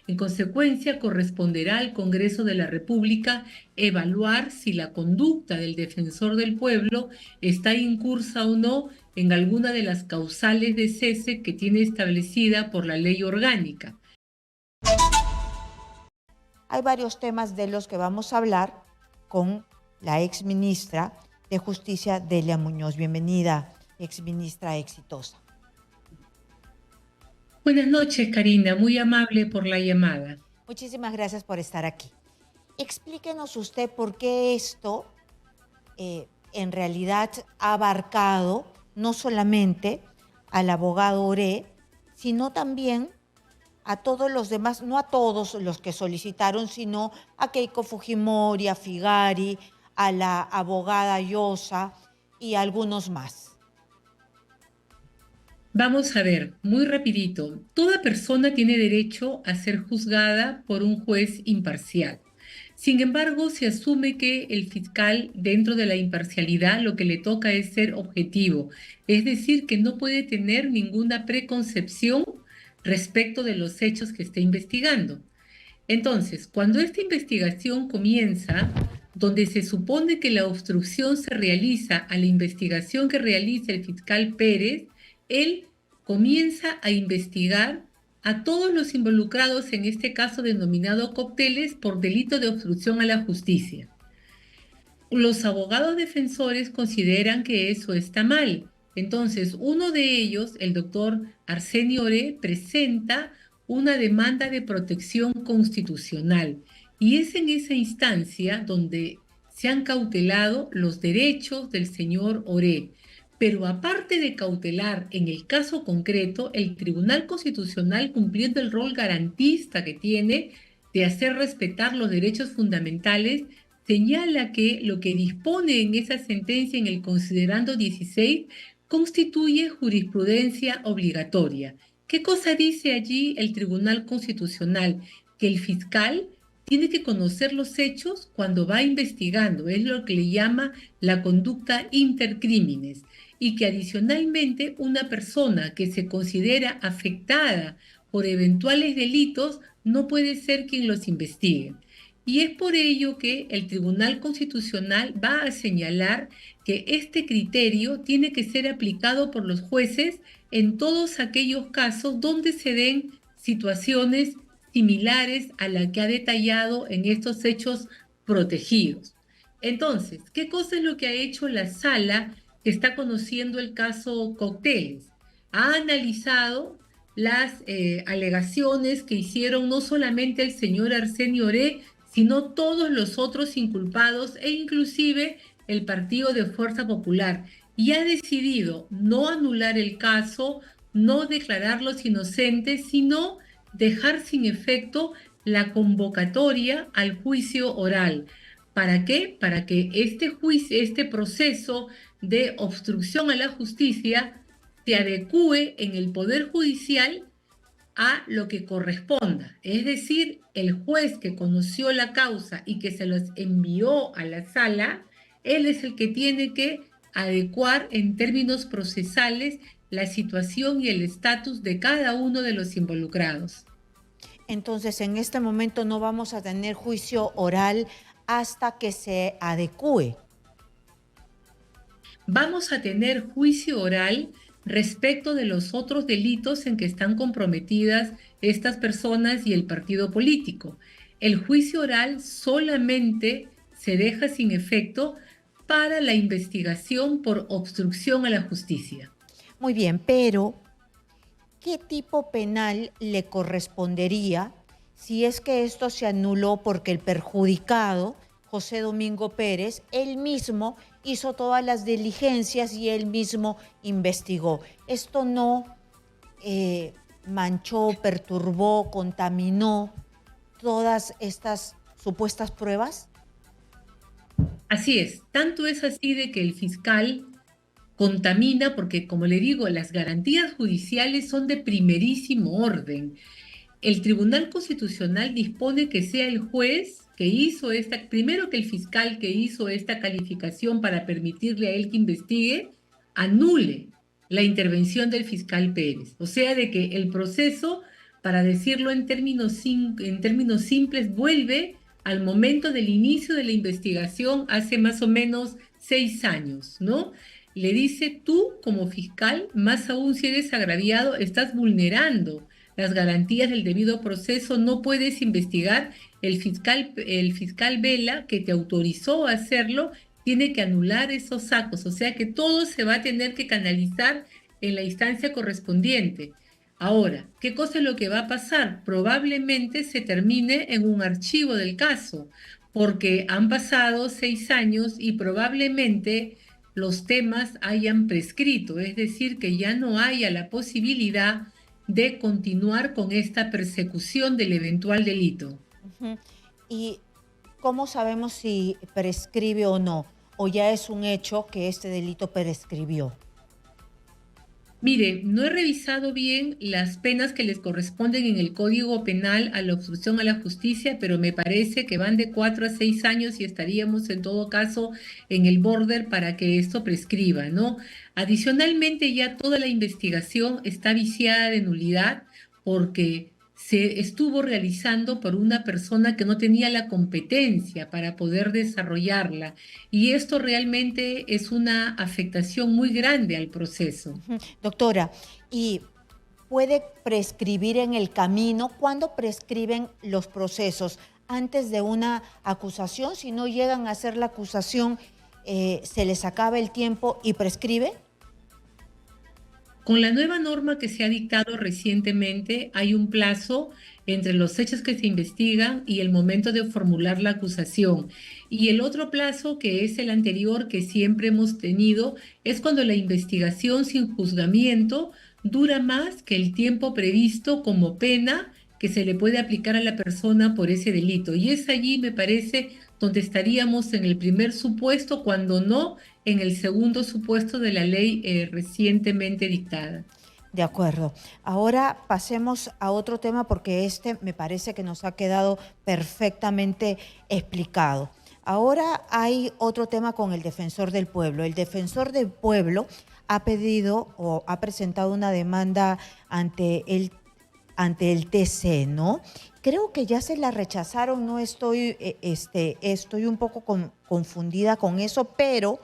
En consecuencia, corresponderá al Congreso de la República evaluar si la conducta del defensor del pueblo está incursa o no en alguna de las causales de cese que tiene establecida por la ley orgánica. Hay varios temas de los que vamos a hablar con la exministra de Justicia, Delia Muñoz. Bienvenida, exministra exitosa. Buenas noches, Karina. Muy amable por la llamada. Muchísimas gracias por estar aquí. Explíquenos usted por qué esto en realidad ha abarcado no solamente al abogado Oré, sino también a todos los demás, no a todos los que solicitaron, sino a Keiko Fujimori, a Figari, a la abogada Llosa y a algunos más. Vamos a ver, muy rapidito. Toda persona tiene derecho a ser juzgada por un juez imparcial. Sin embargo, se asume que el fiscal, dentro de la imparcialidad, lo que le toca es ser objetivo, es decir, que no puede tener ninguna preconcepción respecto de los hechos que esté investigando. Entonces, cuando esta investigación comienza, donde se supone que la obstrucción se realiza a la investigación que realiza el fiscal Pérez, él comienza a investigar a todos los involucrados en este caso denominado Cócteles por delito de obstrucción a la justicia. Los abogados defensores consideran que eso está mal. Entonces, uno de ellos, el doctor Arsenio Oré, presenta una demanda de protección constitucional. Y es en esa instancia donde se han cautelado los derechos del señor Oré. Pero aparte de cautelar en el caso concreto, el Tribunal Constitucional, cumpliendo el rol garantista que tiene de hacer respetar los derechos fundamentales, señala que lo que dispone en esa sentencia en el considerando 16 constituye jurisprudencia obligatoria. ¿Qué cosa dice allí el Tribunal Constitucional? Que el fiscal tiene que conocer los hechos cuando va investigando, es lo que le llama la conducta intercrímenes, y que adicionalmente una persona que se considera afectada por eventuales delitos no puede ser quien los investigue. Y es por ello que el Tribunal Constitucional va a señalar que este criterio tiene que ser aplicado por los jueces en todos aquellos casos donde se den situaciones similares a la que ha detallado en estos hechos protegidos. Entonces, ¿qué cosa es lo que ha hecho la sala que está conociendo el caso Cócteles? Ha analizado las alegaciones que hicieron no solamente el señor Arsenio Oré, sino todos los otros inculpados e inclusive el Partido de Fuerza Popular, y ha decidido no anular el caso, no declararlos inocentes, sino dejar sin efecto la convocatoria al juicio oral. ¿Para qué? Para que este juicio, este proceso de obstrucción a la justicia se adecúe en el Poder Judicial a lo que corresponda. Es decir, el juez que conoció la causa y que se los envió a la sala, él es el que tiene que adecuar en términos procesales la situación y el estatus de cada uno de los involucrados. Entonces, en este momento no vamos a tener juicio oral hasta que se adecúe. Vamos a tener juicio oral respecto de los otros delitos en que están comprometidas estas personas y el partido político. El juicio oral solamente se deja sin efecto para la investigación por obstrucción a la justicia. Muy bien, pero ¿qué tipo penal le correspondería si es que esto se anuló porque el perjudicado, José Domingo Pérez, él mismo hizo todas las diligencias y él mismo investigó? ¿Esto no manchó, perturbó, contaminó todas estas supuestas pruebas? Así es, tanto es así de que el fiscal contamina porque, como le digo, las garantías judiciales son de primerísimo orden. El Tribunal Constitucional dispone que sea el juez que hizo primero que el fiscal que hizo esta calificación para permitirle a él que investigue, anule la intervención del fiscal Pérez. O sea, de que el proceso para decirlo en términos simples, vuelve al momento del inicio de la investigación hace más o menos 6 años, ¿no? Le dice, tú como fiscal, más aún si eres agraviado, estás vulnerando las garantías del debido proceso, no puedes investigar, el fiscal Vela, que te autorizó a hacerlo, tiene que anular esos actos, o sea que todo se va a tener que canalizar en la instancia correspondiente. Ahora, ¿qué cosa es lo que va a pasar? Probablemente se termine en un archivo del caso, porque han pasado 6 años y probablemente los temas hayan prescrito, es decir, que ya no haya la posibilidad de continuar con esta persecución del eventual delito. Ujú. ¿Y cómo sabemos si prescribe o no? ¿O ya es un hecho que este delito prescribió? Mire, no he revisado bien las penas que les corresponden en el Código Penal a la obstrucción a la justicia, pero me parece que van de 4 a 6 años y estaríamos en todo caso en el border para que esto prescriba, ¿no? Adicionalmente, ya toda la investigación está viciada de nulidad porque se estuvo realizando por una persona que no tenía la competencia para poder desarrollarla y esto realmente es una afectación muy grande al proceso. Ujú. Doctora, ¿y puede prescribir en el camino? ¿Cuándo prescriben los procesos? ¿Antes de una acusación? Si no llegan a hacer la acusación, ¿se les acaba el tiempo y prescribe? Con la nueva norma que se ha dictado recientemente, hay un plazo entre los hechos que se investigan y el momento de formular la acusación. Y el otro plazo, que es el anterior que siempre hemos tenido, es cuando la investigación sin juzgamiento dura más que el tiempo previsto como pena que se le puede aplicar a la persona por ese delito. Y es allí, me parece, donde estaríamos en el primer supuesto, cuando no en el segundo supuesto de la ley recientemente dictada. De acuerdo. Ahora pasemos a otro tema porque este me parece que nos ha quedado perfectamente explicado. Ahora hay otro tema con el defensor del pueblo. El defensor del pueblo ha pedido o ha presentado una demanda ante el TC, ¿no? Creo que ya se la rechazaron, no estoy, estoy un poco confundida con eso, pero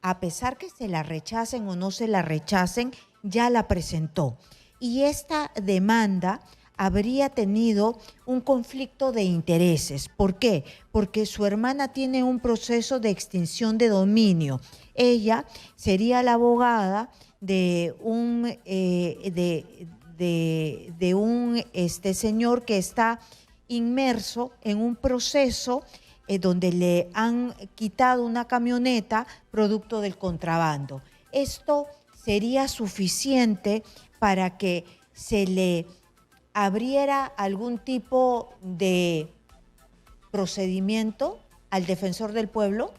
a pesar que se la rechacen o no se la rechacen, ya la presentó. Y esta demanda habría tenido un conflicto de intereses. ¿Por qué? Porque su hermana tiene un proceso de extinción de dominio. Ella sería la abogada de un, de un señor que está inmerso en un proceso donde le han quitado una camioneta producto del contrabando. Esto sería suficiente para que se le abriera algún tipo de procedimiento al defensor del pueblo.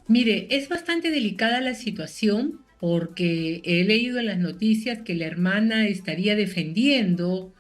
Mire, es bastante delicada la situación porque he leído en las noticias que la hermana estaría defendiendo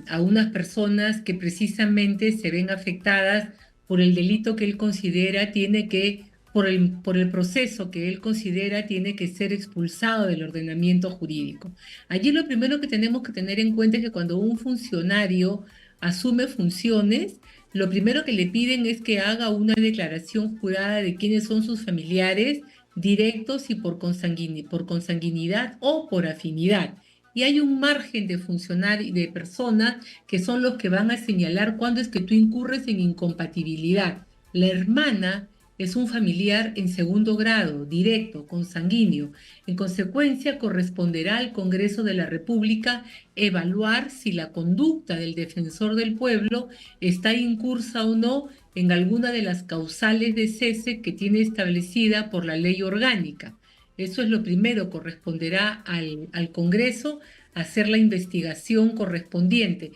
a unas personas que precisamente se ven afectadas por el delito que él considera tiene que, por el proceso que él considera tiene que ser expulsado del ordenamiento jurídico. Allí lo primero que tenemos que tener en cuenta es que cuando un funcionario asume funciones, lo primero que le piden es que haga una declaración jurada de quiénes son sus familiares directos y por consanguinidad o por afinidad. Y hay un margen de funcionarios, de personas que son los que van a señalar cuándo es que tú incurres en incompatibilidad. La hermana es un familiar en segundo grado, directo, consanguíneo. En consecuencia, corresponderá al Congreso de la República evaluar si la conducta del defensor del pueblo está incursa o no en alguna de las causales de cese que tiene establecida por la ley orgánica. Eso es lo primero, corresponderá al Congreso hacer la investigación correspondiente.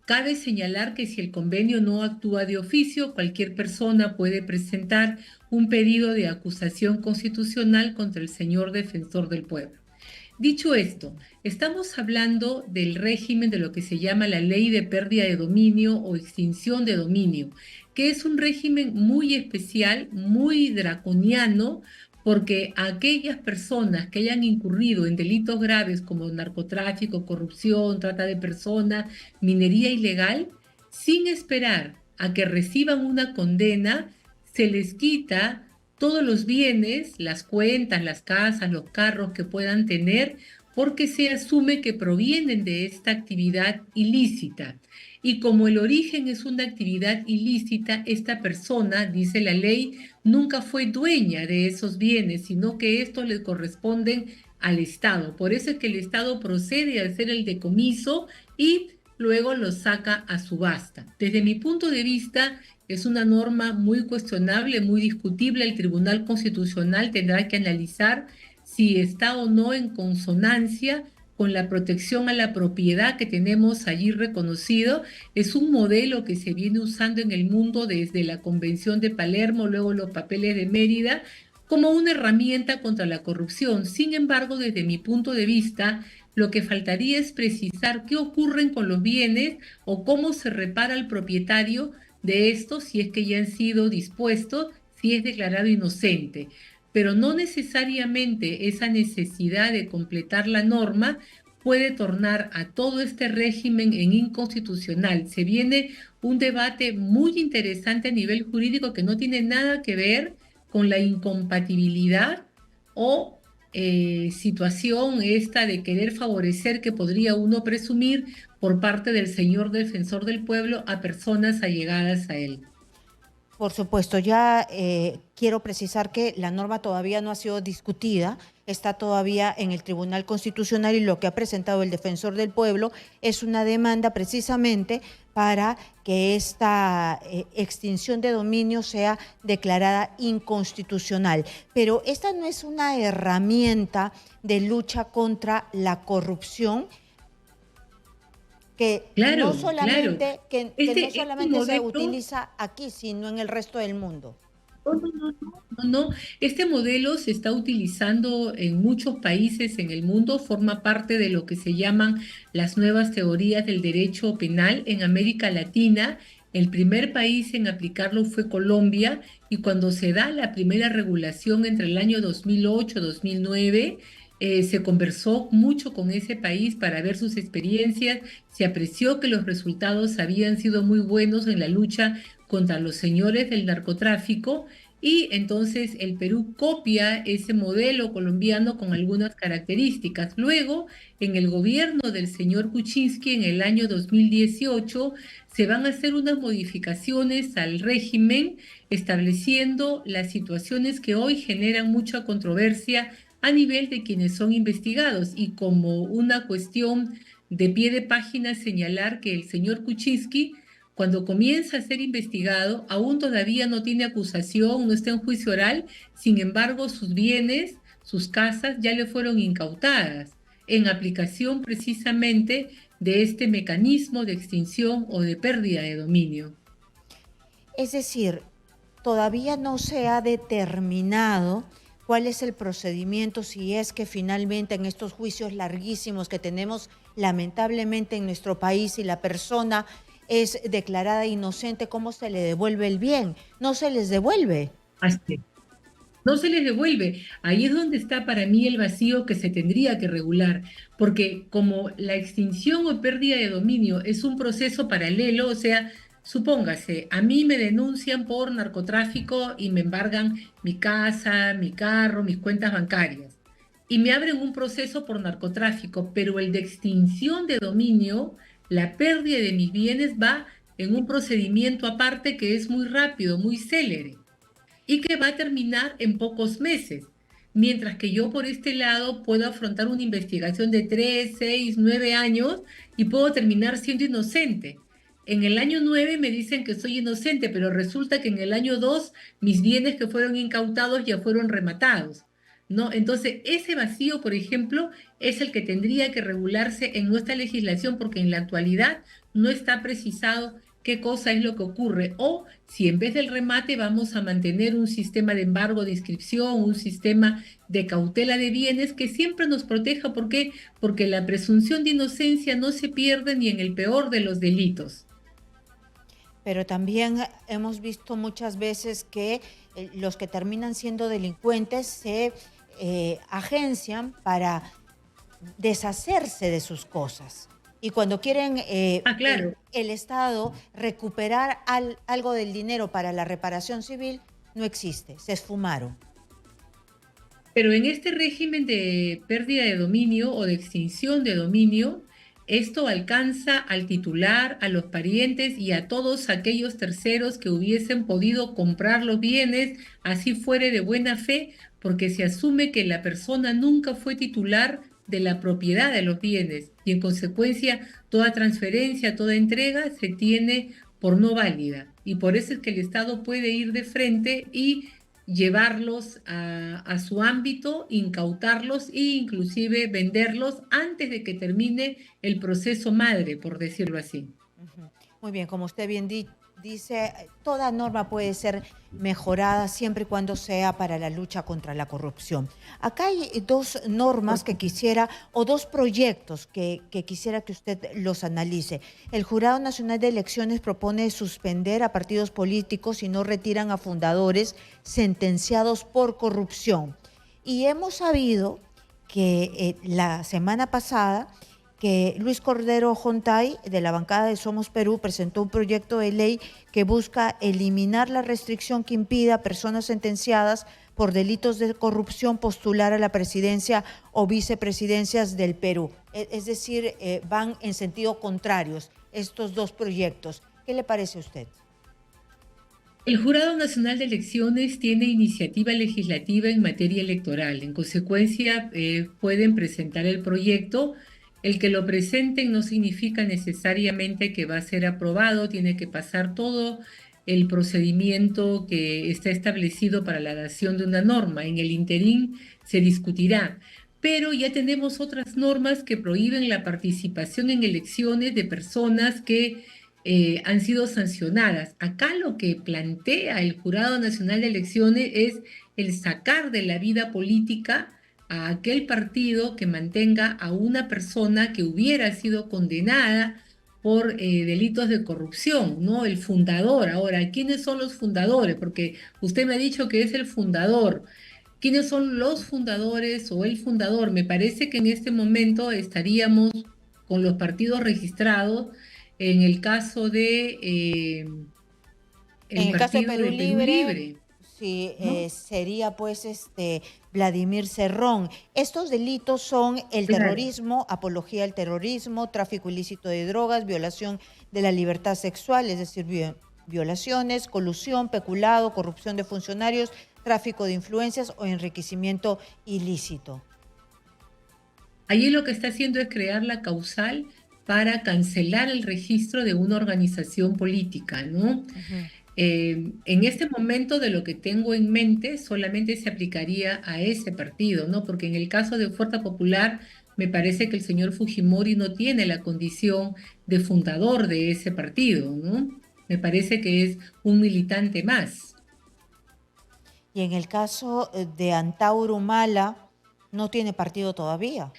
Cabe señalar que si el convenio no actúa de oficio, cualquier persona puede presentar un pedido de acusación constitucional contra el señor defensor del pueblo. Dicho esto, estamos hablando del régimen de lo que se llama la ley de pérdida de dominio o extinción de dominio, que es un régimen muy especial, muy draconiano, porque aquellas personas que hayan incurrido en delitos graves como narcotráfico, corrupción, trata de personas, minería ilegal, sin esperar a que reciban una condena, se les quita todos los bienes, las cuentas, las casas, los carros que puedan tener, porque se asume que provienen de esta actividad ilícita. Y como el origen es una actividad ilícita, esta persona, dice la ley, nunca fue dueña de esos bienes, sino que estos le corresponden al Estado. Por eso es que el Estado procede a hacer el decomiso y luego lo saca a subasta. Desde mi punto de vista, es una norma muy cuestionable, muy discutible. El Tribunal Constitucional tendrá que analizar si está o no en consonancia con la protección a la propiedad que tenemos allí reconocido. Es un modelo que se viene usando en el mundo desde la Convención de Palermo, luego los papeles de Mérida, como una herramienta contra la corrupción. Sin embargo, desde mi punto de vista, lo que faltaría es precisar qué ocurre con los bienes o cómo se repara al propietario de estos si es que ya han sido dispuestos, si es declarado inocente. Pero no necesariamente esa necesidad de completar la norma puede tornar a todo este régimen en inconstitucional. Se viene un debate muy interesante a nivel jurídico que no tiene nada que ver con la incompatibilidad o situación esta de querer favorecer que podría uno presumir por parte del señor defensor del pueblo a personas allegadas a él. Por supuesto, ya quiero precisar que la norma todavía no ha sido discutida, está todavía en el Tribunal Constitucional y lo que ha presentado el Defensor del Pueblo es una demanda precisamente para que esta extinción de dominio sea declarada inconstitucional. Pero esta no es una herramienta de lucha contra la corrupción que no Claro, claro. solamente, que no Este solamente se modelo utiliza aquí, sino en el resto del mundo. no, no, no, no, no. Este modelo se está utilizando en muchos países en el mundo, forma parte de lo que se llaman las nuevas teorías del derecho penal en América Latina. El primer país en aplicarlo fue Colombia y cuando se da la primera regulación entre el año 2008-2009, se conversó mucho con ese país para ver sus experiencias, se apreció que los resultados habían sido muy buenos en la lucha contra los señores del narcotráfico y entonces el Perú copia ese modelo colombiano con algunas características. Luego, en el gobierno del señor Kuczynski en el año 2018, se van a hacer unas modificaciones al régimen estableciendo las situaciones que hoy generan mucha controversia a nivel de quienes son investigados y como una cuestión de pie de página señalar que el señor Kuczynski cuando comienza a ser investigado, aún todavía no tiene acusación, no está en juicio oral, sin embargo, sus bienes, sus casas ya le fueron incautadas en aplicación precisamente de este mecanismo de extinción o de pérdida de dominio. Es decir, todavía no se ha determinado cuál es el procedimiento, si es que finalmente en estos juicios larguísimos que tenemos lamentablemente en nuestro país y la persona es declarada inocente, ¿cómo se le devuelve el bien? No se les devuelve. Así es. No se les devuelve. Ahí es donde está para mí el vacío que se tendría que regular, porque como la extinción o pérdida de dominio es un proceso paralelo, o sea, supóngase, a mí me denuncian por narcotráfico y me embargan mi casa, mi carro, mis cuentas bancarias, y me abren un proceso por narcotráfico, pero el de extinción de dominio, la pérdida de mis bienes va en un procedimiento aparte que es muy rápido, muy célere y que va a terminar en pocos meses. Mientras que yo por este lado puedo afrontar una investigación de 3, 6, 9 años y puedo terminar siendo inocente. En el año 9 me dicen que soy inocente, pero resulta que en el año 2 mis bienes que fueron incautados ya fueron rematados, ¿no? Entonces, ese vacío, por ejemplo, es el que tendría que regularse en nuestra legislación porque en la actualidad no está precisado qué cosa es lo que ocurre, o si en vez del remate vamos a mantener un sistema de embargo de inscripción, un sistema de cautela de bienes que siempre nos proteja. ¿Por qué? Porque la presunción de inocencia no se pierde ni en el peor de los delitos. Pero también hemos visto muchas veces que los que terminan siendo delincuentes se agencian para deshacerse de sus cosas. Y cuando quieren Ah, claro. el Estado recuperar algo del dinero para la reparación civil, no existe, se esfumaron. Pero en este régimen de pérdida de dominio o de extinción de dominio, esto alcanza al titular, a los parientes y a todos aquellos terceros que hubiesen podido comprar los bienes, así fuere de buena fe, porque se asume que la persona nunca fue titular de la propiedad de los bienes y en consecuencia toda transferencia, toda entrega se tiene por no válida. Y por eso es que el Estado puede ir de frente y llevarlos a su ámbito, incautarlos e inclusive venderlos antes de que termine el proceso madre, por decirlo así. Ujú. Muy bien, como usted bien dice, toda norma puede ser mejorada siempre y cuando sea para la lucha contra la corrupción. Acá hay dos normas que quisiera, o dos proyectos que quisiera que usted los analice. El Jurado Nacional de Elecciones propone suspender a partidos políticos si no retiran a fundadores sentenciados por corrupción. Y hemos sabido que la semana pasada que Luis Cordero Jontay, de la bancada de Somos Perú, presentó un proyecto de ley que busca eliminar la restricción que impida a personas sentenciadas por delitos de corrupción postular a la presidencia o vicepresidencias del Perú. Es decir, van en sentido contrarios estos dos proyectos. ¿Qué le parece a usted? El Jurado Nacional de Elecciones tiene iniciativa legislativa en materia electoral. En consecuencia, pueden presentar el proyecto. El que lo presenten no significa necesariamente que va a ser aprobado, tiene que pasar todo el procedimiento que está establecido para la dación de una norma. En el interín se discutirá. Pero ya tenemos otras normas que prohíben la participación en elecciones de personas que han sido sancionadas. Acá lo que plantea el Jurado Nacional de Elecciones es el sacar de la vida política a aquel partido que mantenga a una persona que hubiera sido condenada por delitos de corrupción, ¿no? El fundador. Ahora, ¿quiénes son los fundadores? Porque usted me ha dicho que es el fundador. ¿Quiénes son los fundadores o el fundador? Me parece que en este momento estaríamos con los partidos registrados. En el caso de En el el caso de partido Perú de Perú Libre, Libre, sí, ¿no? sería pues Vladimir Cerrón. Estos delitos son el Claro. terrorismo, apología al terrorismo, tráfico ilícito de drogas, violación de la libertad sexual, es decir, violaciones, colusión, peculado, corrupción de funcionarios, tráfico de influencias o enriquecimiento ilícito. Allí lo que está haciendo es crear la causal para cancelar el registro de una organización política, ¿no? Ujú. En este momento de lo que tengo en mente solamente se aplicaría a ese partido, ¿no? Porque en el caso de Fuerza Popular me parece que el señor Fujimori no tiene la condición de fundador de ese partido, ¿no? Me parece que es un militante más. Y en el caso de Antauro Humala, no tiene partido todavía.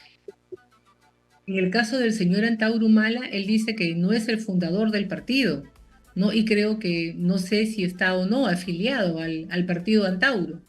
En el caso del señor Antauro Humala, él dice que no es el fundador del partido, ¿no? Y creo que no sé si está o no afiliado al partido Antauro.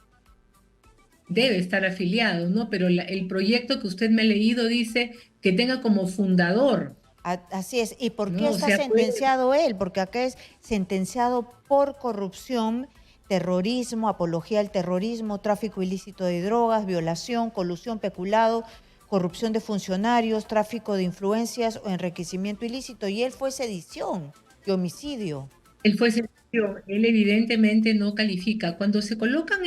Debe estar afiliado, ¿no? Pero el proyecto que usted me ha leído dice que tenga como fundador, Así es. ¿Y por qué ¿no? O está sea, puede. sentenciado él? Porque acá es sentenciado por corrupción, terrorismo, apología al terrorismo, tráfico ilícito de drogas, violación, colusión, peculado, corrupción de funcionarios, tráfico de influencias o enriquecimiento ilícito. Y él fue sedición y homicidio. Él fue sencillo, él evidentemente no califica. Cuando se colocan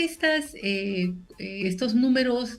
estos números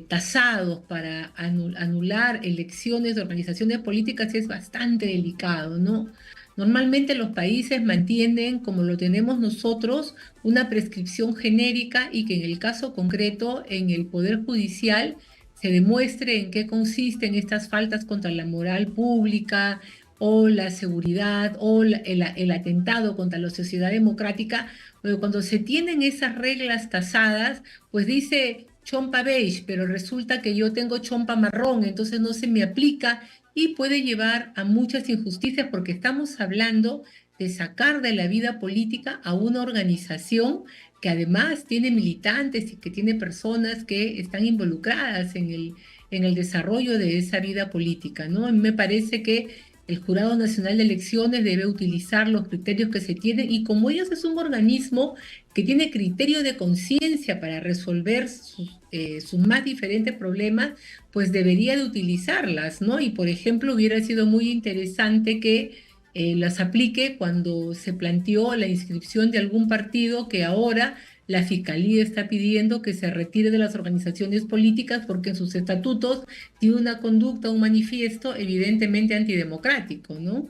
tasados para anular elecciones de organizaciones políticas es bastante delicado, ¿no? Normalmente los países mantienen, como lo tenemos nosotros, una prescripción genérica y que en el caso concreto, en el Poder Judicial, se demuestre en qué consisten estas faltas contra la moral pública o la seguridad o el atentado contra la sociedad democrática. Pero cuando se tienen esas reglas tasadas, pues dice chompa beige, pero resulta que yo tengo chompa marrón, entonces no se me aplica y puede llevar a muchas injusticias porque estamos hablando de sacar de la vida política a una organización que además tiene militantes y que tiene personas que están involucradas en el desarrollo de esa vida política, ¿no? A mí me parece que el Jurado Nacional de Elecciones debe utilizar los criterios que se tienen y como ellos es un organismo que tiene criterio de conciencia para resolver sus más diferentes problemas, pues debería de utilizarlas, ¿no? Y por ejemplo, hubiera sido muy interesante que las aplique cuando se planteó la inscripción de algún partido que ahora la Fiscalía está pidiendo que se retire de las organizaciones políticas porque en sus estatutos tiene una conducta, un manifiesto evidentemente antidemocrático, ¿no?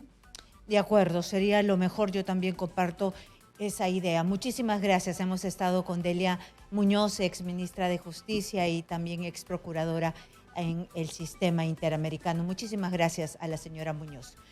De acuerdo, sería lo mejor. Yo también comparto esa idea. Muchísimas gracias. Hemos estado con Delia Muñoz, ex ministra de Justicia y también ex procuradora en el sistema interamericano. Muchísimas gracias a la señora Muñoz.